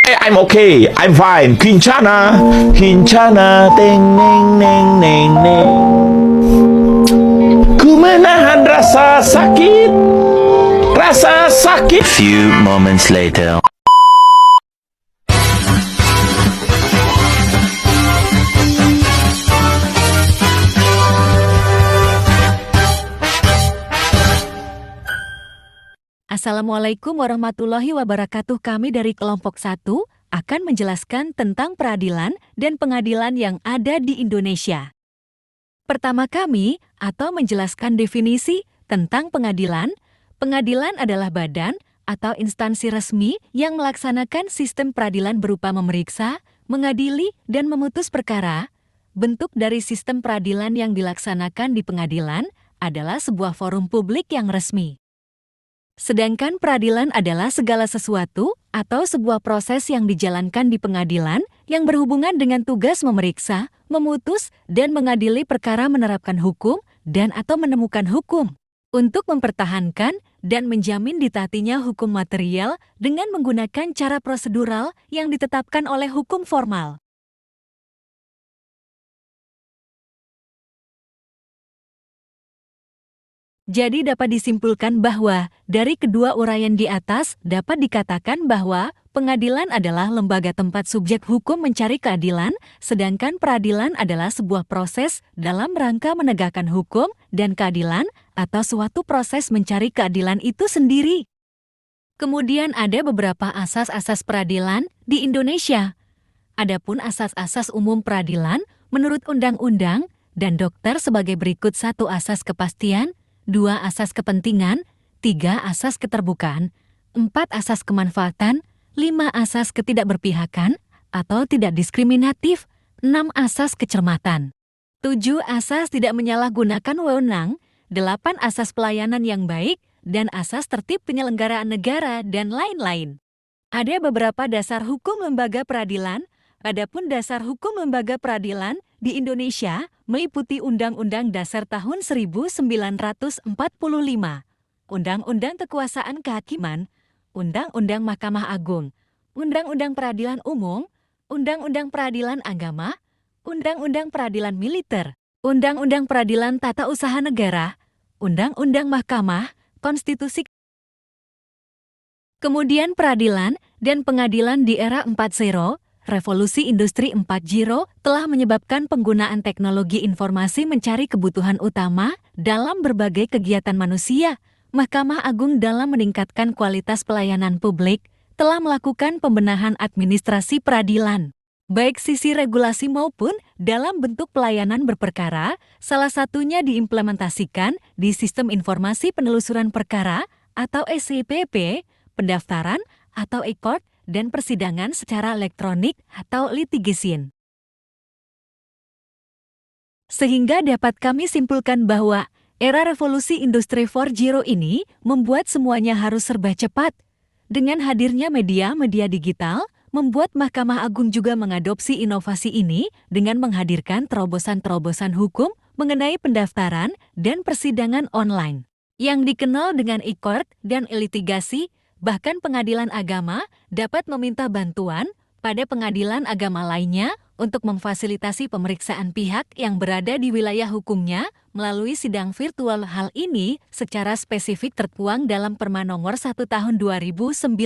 I'm okay, I'm fine. Kincana, kincana, teng neng neng neng neng. Ku menahan rasa sakit, rasa sakit. Few moments later. Assalamualaikum warahmatullahi wabarakatuh. Kami dari kelompok 1 akan menjelaskan tentang peradilan dan pengadilan yang ada di Indonesia. Pertama kami atau menjelaskan definisi tentang pengadilan. Pengadilan adalah badan atau instansi resmi yang melaksanakan sistem peradilan berupa memeriksa, mengadili, dan memutus perkara. Bentuk dari sistem peradilan yang dilaksanakan di pengadilan adalah sebuah forum publik yang resmi. Sedangkan peradilan adalah segala sesuatu atau sebuah proses yang dijalankan di pengadilan yang berhubungan dengan tugas memeriksa, memutus, dan mengadili perkara menerapkan hukum dan atau menemukan hukum untuk mempertahankan dan menjamin ditaatinya hukum material dengan menggunakan cara prosedural yang ditetapkan oleh hukum formal. Jadi dapat disimpulkan bahwa dari kedua uraian di atas dapat dikatakan bahwa pengadilan adalah lembaga tempat subjek hukum mencari keadilan, sedangkan peradilan adalah sebuah proses dalam rangka menegakkan hukum dan keadilan atau suatu proses mencari keadilan itu sendiri. Kemudian ada beberapa asas-asas peradilan di Indonesia. Adapun asas-asas umum peradilan menurut undang-undang dan dokter sebagai berikut: 1 asas kepastian, 2 asas kepentingan, 3 asas keterbukaan, 4 asas kemanfaatan, 5 asas ketidakberpihakan atau tidak diskriminatif, 6 asas kecermatan, 7 asas tidak menyalahgunakan wewenang, 8 asas pelayanan yang baik, dan asas tertib penyelenggaraan negara, dan lain-lain. Ada beberapa dasar hukum lembaga peradilan. Adapun dasar hukum lembaga peradilan di Indonesia meliputi Undang-Undang Dasar tahun 1945, Undang-Undang Kekuasaan Kehakiman, Undang-Undang Mahkamah Agung, Undang-Undang Peradilan Umum, Undang-Undang Peradilan Agama, Undang-Undang Peradilan Militer, Undang-Undang Peradilan Tata Usaha Negara, Undang-Undang Mahkamah Konstitusi. Kemudian peradilan dan pengadilan di era 4.0, Revolusi Industri 4.0 telah menyebabkan penggunaan teknologi informasi mencari kebutuhan utama dalam berbagai kegiatan manusia. Mahkamah Agung dalam meningkatkan kualitas pelayanan publik telah melakukan pembenahan administrasi peradilan, baik sisi regulasi maupun dalam bentuk pelayanan berperkara, salah satunya diimplementasikan di Sistem Informasi Penelusuran Perkara atau SIPP, pendaftaran atau e-court, dan persidangan secara elektronik atau litigation. Sehingga dapat kami simpulkan bahwa era revolusi industri 4.0 ini membuat semuanya harus serba cepat. Dengan hadirnya media-media digital, membuat Mahkamah Agung juga mengadopsi inovasi ini dengan menghadirkan terobosan-terobosan hukum mengenai pendaftaran dan persidangan online, yang dikenal dengan e-court dan e-litigasi. Bahkan pengadilan agama dapat meminta bantuan pada pengadilan agama lainnya untuk memfasilitasi pemeriksaan pihak yang berada di wilayah hukumnya melalui sidang virtual. Hal ini secara spesifik tertuang dalam Perma Nomor 1 Tahun 2019.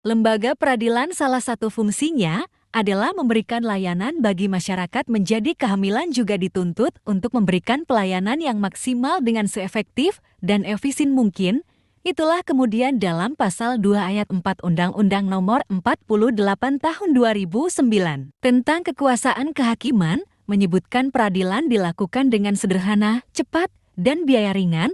Lembaga peradilan salah satu fungsinya adalah memberikan layanan bagi masyarakat. Menjadi kehamilan juga dituntut untuk memberikan pelayanan yang maksimal dengan seefektif dan efisien mungkin. Itulah kemudian dalam Pasal 2 Ayat 4 Undang-Undang Nomor 48 Tahun 2009 tentang kekuasaan kehakiman menyebutkan peradilan dilakukan dengan sederhana, cepat, dan biaya ringan